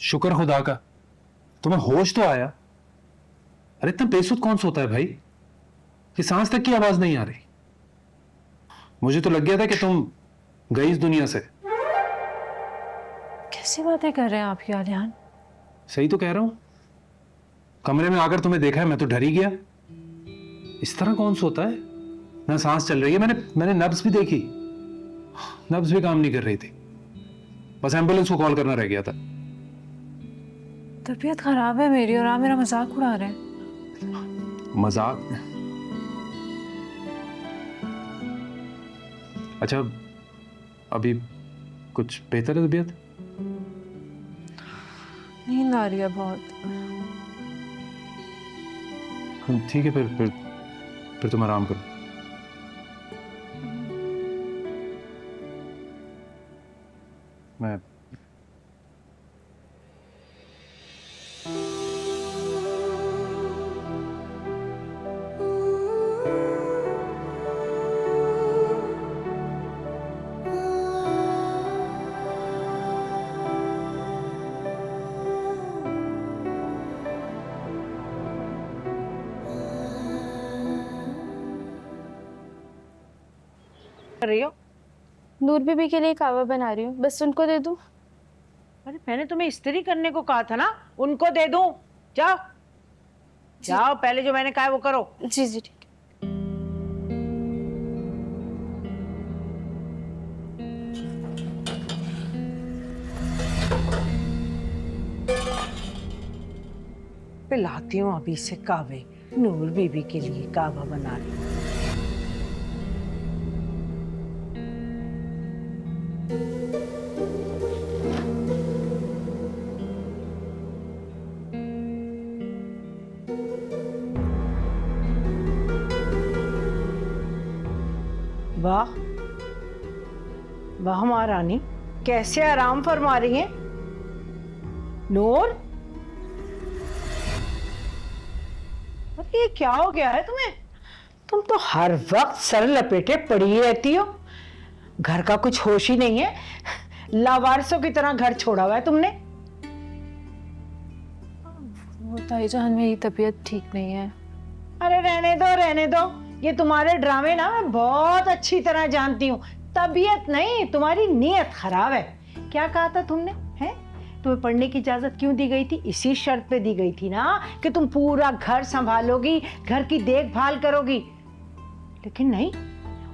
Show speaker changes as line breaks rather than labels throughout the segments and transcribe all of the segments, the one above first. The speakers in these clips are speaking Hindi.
शुक्र खुदा का, तुम्हें होश तो आया। अरे इतना बेसुध कौन सोता है भाई कि सांस तक की आवाज नहीं आ रही। मुझे तो लग गया था कि तुम गई इस दुनिया से।
कैसी बातें कर रहे हैं आप आलियान?
सही तो कह रहा हूं। कमरे में आकर तुम्हें देखा है, मैं तो डर ही गया। इस तरह कौन सोता है? ना सांस चल रही है, मैंने नब्ज भी देखी, नब्ज भी काम नहीं कर रही थी। बस एम्बुलेंस को कॉल करना रह गया था।
तबीयत खराब है मेरी और आप मेरा मजाक उड़ा रहे हैं।
मजाक? अच्छा, अभी कुछ बेहतर है तबीयत?
नींद आ रही है बहुत।
ठीक है, फिर तुम आराम करो। मैं
कर रही हो?
नूर बीबी के लिए कावा बना रही हूँ, बस उनको दे दूँ?
अरे मैंने तुम्हें इस्त्री करने को कहा था ना, उनको दे दूं। जाओ जाओ, पहले जो मैंने कहा है वो करो।
जी जी ठीक है।
पिलाती हूँ अभी से कावे। नूर बीबी के लिए कावा बना रही हूँ। वाह वाह महारानी, कैसे आराम फरमा रही हैं। नूर, अरे ये क्या हो गया है तुम्हें? तुम तो हर वक्त सर लपेटे पड़ी रहती हो, घर का कुछ होश ही नहीं है। लावारिसों की तरह घर छोड़ा हुआ है तुमने।
वो ताईजान, मेरी तबीयत ठीक नहीं है।
अरे रहने दो रहने दो, ये तुम्हारे ड्रामे ना मैं बहुत अच्छी तरह जानती हूँ। तबीयत नहीं, तुम्हारी नीयत खराब है। क्या कहा था तुमने? हैं? तुम्हें पढ़ने की इजाजत क्यों दी गई थी? इसी शर्त पे दी गई थी ना कि तुम पूरा घर संभालोगी, घर की देखभाल करोगी। लेकिन नहीं,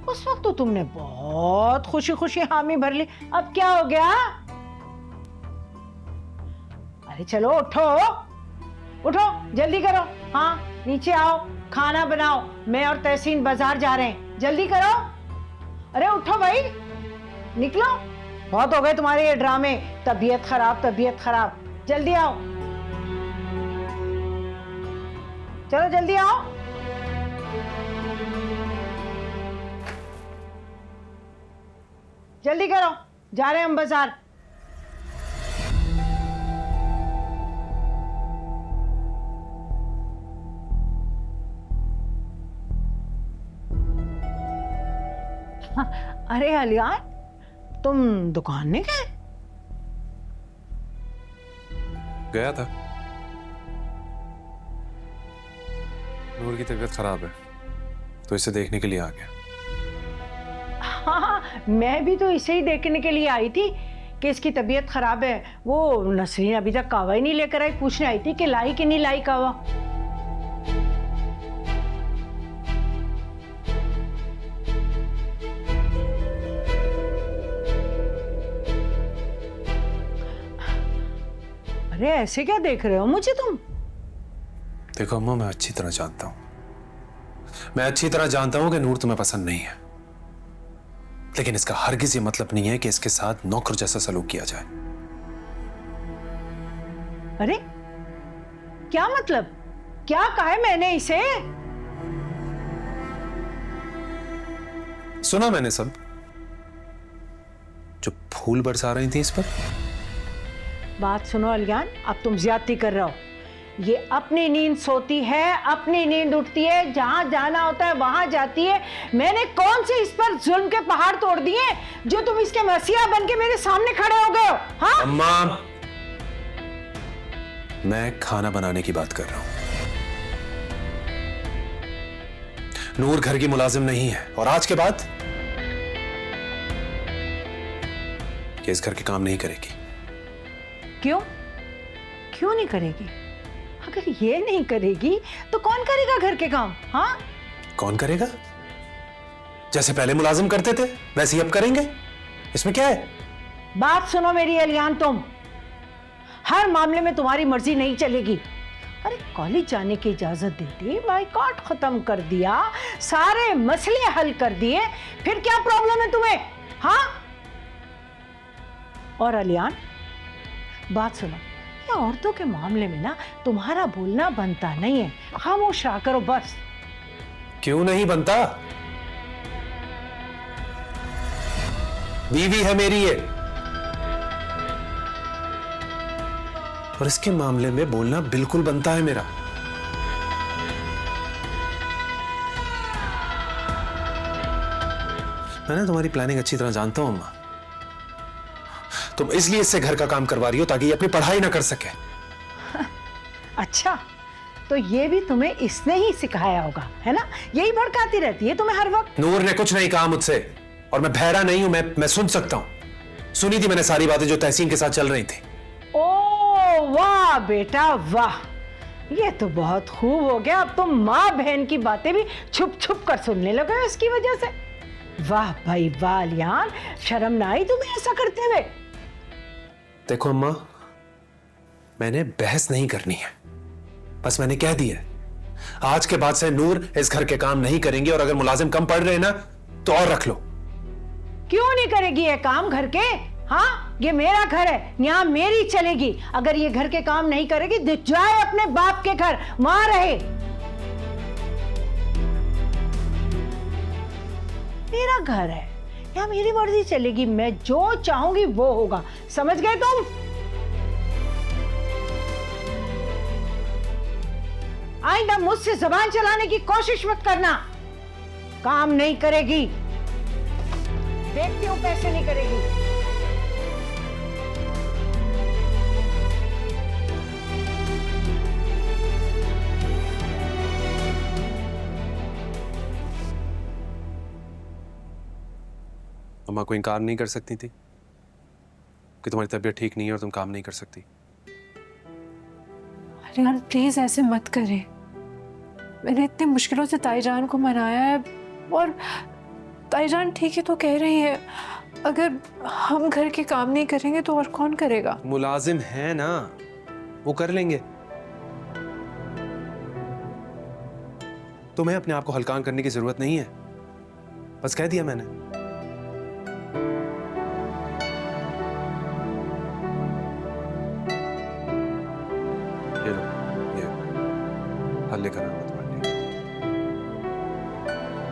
उस वक्त तो तुमने बहुत खुशी खुशी हामी भर ली। अब क्या हो गया? अरे चलो उठो उठो, जल्दी करो। हाँ नीचे आओ, खाना बनाओ, मैं और तहसीन बाजार जा रहे हैं, जल्दी करो। अरे उठो भाई, निकलो, बहुत हो गए तुम्हारे ये ड्रामे। तबीयत खराब तबीयत खराब, जल्दी आओ, चलो जल्दी आओ। जल्दी करो, जा रहे हैं हम बाजार। अरे अलियान, तुम दुकान नहीं गए?
गया था। नूर की तबीयत खराब है तो इसे देखने के लिए आ गया।
हाँ, मैं भी तो इसे ही देखने के लिए आई थी कि इसकी तबीयत खराब है। वो नसरीन अभी तक कावा ही नहीं लेकर आई, पूछने आई थी कि लाई कि नहीं लाई कावा। अरे ऐसे क्या देख रहे हो मुझे तुम?
देखो अम्मा, मैं अच्छी तरह जानता हूं कि नूर तुम्हें पसंद नहीं है, लेकिन इसका हरगिज ये मतलब नहीं है कि इसके साथ नौकर जैसा सलूक किया जाए।
अरे क्या मतलब? क्या कहा है मैंने इसे?
सुना मैंने सब, जो फूल बरसा रही थी इस पर।
बात सुनो अलियान, अब तुम ज्यादती कर रहे हो। ये अपनी नींद सोती है, अपनी नींद उठती है, जहां जाना होता है वहां जाती है। मैंने कौन से इस पर जुल्म के पहाड़ तोड़ दिए जो तुम इसके मसीहा बन के मेरे सामने खड़े हो गए हो? हाँ
अम्मा, मैं खाना बनाने की बात कर रहा हूं। नूर घर की मुलाजिम नहीं है और आज के बाद ये इस घर के काम नहीं करेगी।
क्यों? क्यों नहीं करेगी? अगर ये नहीं करेगी तो कौन करेगा घर के काम? हाँ,
कौन करेगा? जैसे पहले मुलाजिम करते थे वैसे ही अब करेंगे, इसमें क्या है?
बात सुनो मेरी अलियान, तुम हर मामले में तुम्हारी मर्जी नहीं चलेगी। अरे कॉलेज जाने की इजाजत दे दी, बाइकआउट खत्म कर दिया, सारे मसले हल कर दिए, फिर क्या प्रॉब्लम है तुम्हें? हाँ? और अलियान, बात सुनो, ये औरतों के मामले में ना तुम्हारा बोलना बनता नहीं है, खामोश रहा करो बस।
क्यों नहीं बनता? बीवी है मेरी ये, और इसके मामले में बोलना बिल्कुल बनता है मेरा। मैं ना तुम्हारी प्लानिंग अच्छी तरह जानता हूं अम्मा। तुम इसलिए इससे घर का काम करवा रही हो ताकि ये अपनी पढ़ाई ना कर सके।
अच्छा, तो ये भी तुम्हें इसने ही सिखाया होगा, है ना? यही भड़काती रहती है तुम्हें हर वक्त।
नूर ने कुछ नहीं कहा मुझसे, और मैं बहरा नहीं हूं, मैं सुन सकता हूं। सुनी थी मैंने सारी बातें जो तहसीन के साथ चल रही थी।
ओ वाह बेटा वाह, ये तो बहुत खूब हो गया। अब तुम माँ बहन की बातें भी छुप छुप कर सुनने लगे हो इसकी वजह से। वाह भाई वाह अलियान, शर्म ना आई तुम्हें ऐसा करते हुए?
देखो अम्मा, मैंने बहस नहीं करनी है, बस मैंने कह दिया है आज के बाद से नूर इस घर के काम नहीं करेंगे, और अगर मुलाजिम कम पड़ रहे ना तो और रख लो।
क्यों नहीं करेगी ये काम घर के? हाँ, ये मेरा घर है, यहाँ मेरी चलेगी। अगर ये घर के काम नहीं करेगी तो जाए अपने बाप के घर, वहां रहे। मेरा घर है, यहाँ मेरी मर्जी चलेगी, मैं जो चाहूंगी वो होगा। समझ गए तुम? आइंदा मुझसे जबान चलाने की कोशिश मत करना। काम नहीं करेगी, देखती हूं कैसे नहीं करेगी।
अम्मा कोई इनकार नहीं कर सकती थी कि तुम्हारी तबीयत ठीक नहीं है और तुम काम नहीं कर सकती?
अलियान प्लीज ऐसे मत करे। मैंने इतनी मुश्किलों से ताईजान को मनाया है, और ताईजान ठीक है तो कह रही है, अगर हम घर के काम नहीं करेंगे तो और कौन करेगा?
मुलाजिम है ना, वो कर लेंगे। तुम्हें अपने आप को हल्कान करने की जरूरत नहीं है, बस कह दिया मैंने। ये लो, ये फल लेकर आना तुम्हारे लिए।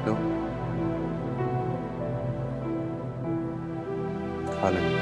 लो, खा लेना।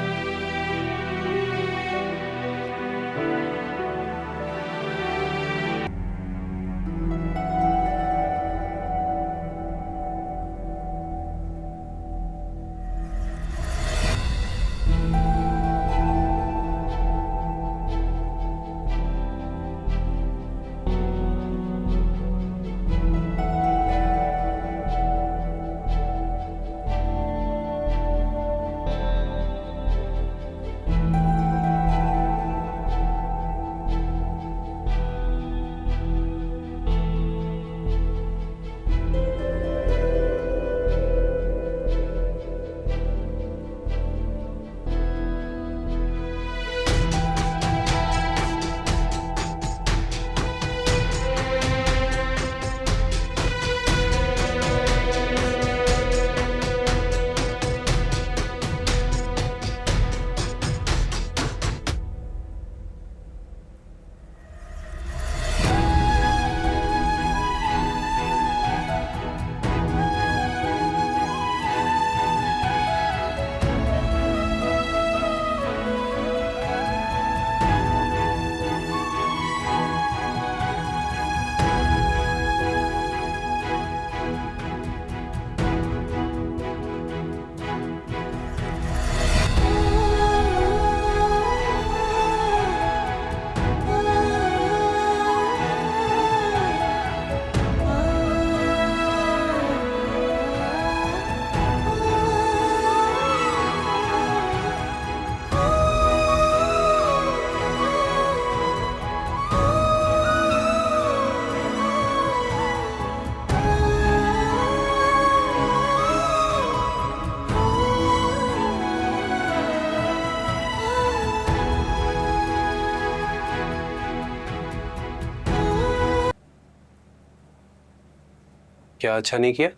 क्या अच्छा नहीं किया?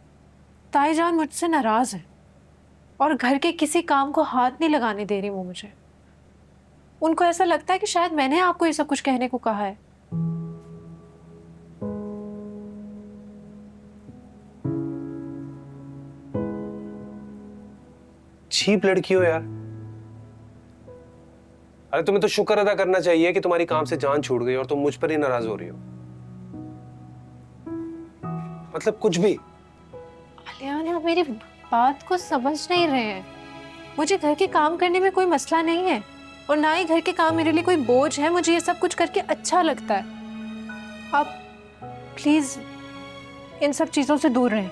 ताईजान मुझसे नाराज है और घर के किसी काम को हाथ नहीं लगाने दे रही वो मुझे। उनको ऐसा लगता है कि शायद मैंने आपको ये सब कुछ कहने को कहा है।
चीप लड़की हो यार। अरे तुम्हें तो शुक्र अदा करना चाहिए कि तुम्हारी काम से जान छूट गई और तुम मुझ पर ही नाराज हो रही हो। मतलब कुछ भी।
आलियान, आप मेरी बात को समझ नहीं रहे हैं। मुझे घर के काम करने में कोई मसला नहीं है और ना ही घर के काम मेरे लिए कोई बोझ है। मुझे ये सब कुछ करके अच्छा लगता है। आप प्लीज इन सब चीजों से दूर रहें।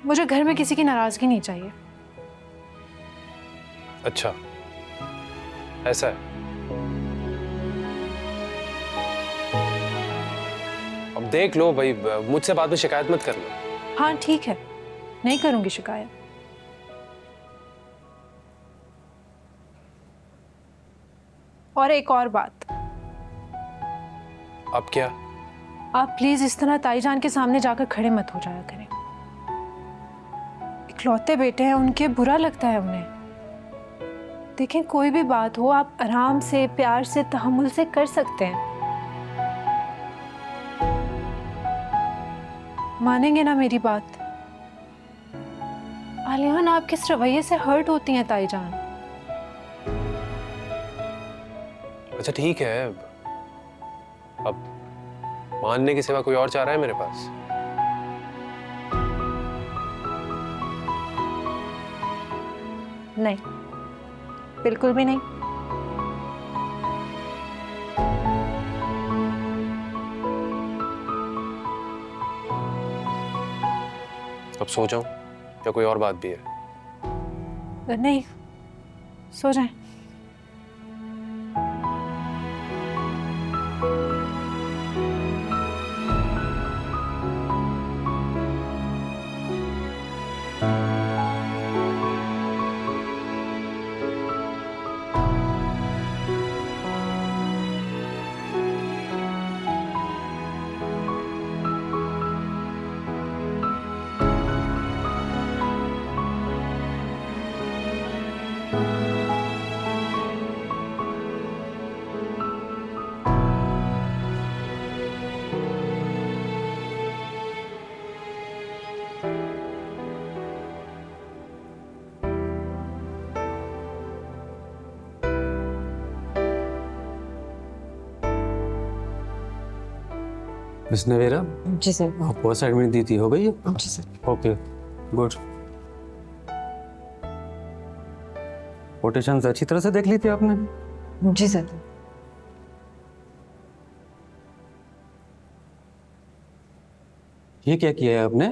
मुझे घर में किसी की नाराजगी नहीं चाहिए।
अच्छा, ऐसा है। अब देख लो भाई, मुझसे बाद में शिकायत मत करना।
हाँ ठीक है, नहीं करूंगी शिकायत। और एक और बात।
अब क्या?
आप प्लीज इस तरह ताईजान के सामने जाकर खड़े मत हो जाया करें। इकलौते बेटे हैं उनके, बुरा लगता है उन्हें। देखें, कोई भी बात हो आप आराम से, प्यार से, तहम्मुल से कर सकते हैं। मानेंगे ना मेरी बात? आलियान, आप किस रवैये से हर्ट होती हैं ताईजान?
अच्छा ठीक है, अब मानने के सिवा कोई और चाह रहा है मेरे पास?
नहीं, बिल्कुल भी नहीं।
अब सो जाऊं या कोई और बात भी है?
नहीं, सो जाएं।
मिस नवेरा,
जी सर।
आपको असाइनमेंट दी थी, हो गई है?
जी सर।
Okay, good. कोटेशंस अच्छी तरह से देख ली थी आपने?
जी सर।
ये क्या किया है आपने?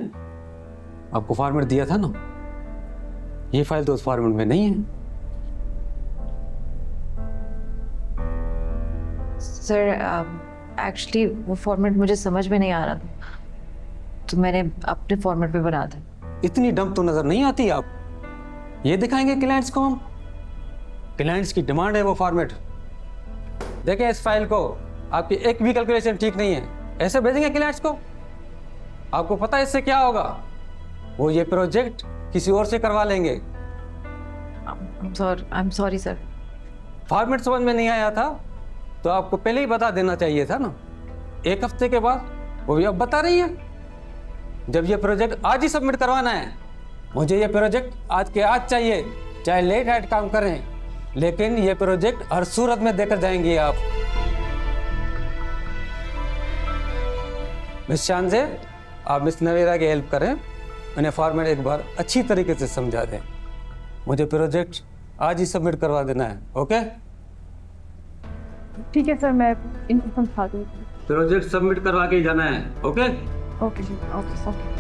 आपको फॉर्मेट दिया था ना, ये फाइल तो उस फॉर्मेट में नहीं है।
सर एक्चुअली वो फॉर्मेट मुझे समझ में नहीं आ रहा था, तो मैंने अपने फॉर्मेट पे बना था।
इतनी डम तो नजर नहीं आती आप। ये दिखाएंगे क्लाइंट्स को हम? क्लाइंट्स की डिमांड है वो फॉर्मेट। देखें इस फाइल को, आपकी एक भी कैलकुलेशन ठीक नहीं है, ऐसे भेजेंगे क्लाइंट्स को? आपको पता है इससे क्या होगा? वो ये प्रोजेक्ट किसी और से करवा लेंगे।
I am sorry sir.
Format समझ में नहीं आया था तो आपको पहले ही बता देना चाहिए था ना। एक हफ्ते के बाद, वो भी अब बता रही है। जब ये प्रोजेक्ट आज ही सबमिट करवाना है, मुझे ये प्रोजेक्ट आज के आज चाहिए, चाहे लेट नाइट काम करें, लेकिन ये प्रोजेक्ट हर सूरत में देकर जाएंगी आप। मिस शानजे, आप मिस नवेरा की हेल्प करें, उन्हें फॉर्मेट एक बार अच्छी तरीके से समझा दें। मुझे प्रोजेक्ट आज ही सबमिट करवा देना है। ओके?
ठीक है सर, मैं इनको समझा दूँगी।
प्रोजेक्ट सबमिट करवा के ही जाना है। ओके?
ओके जी, ओके ओके।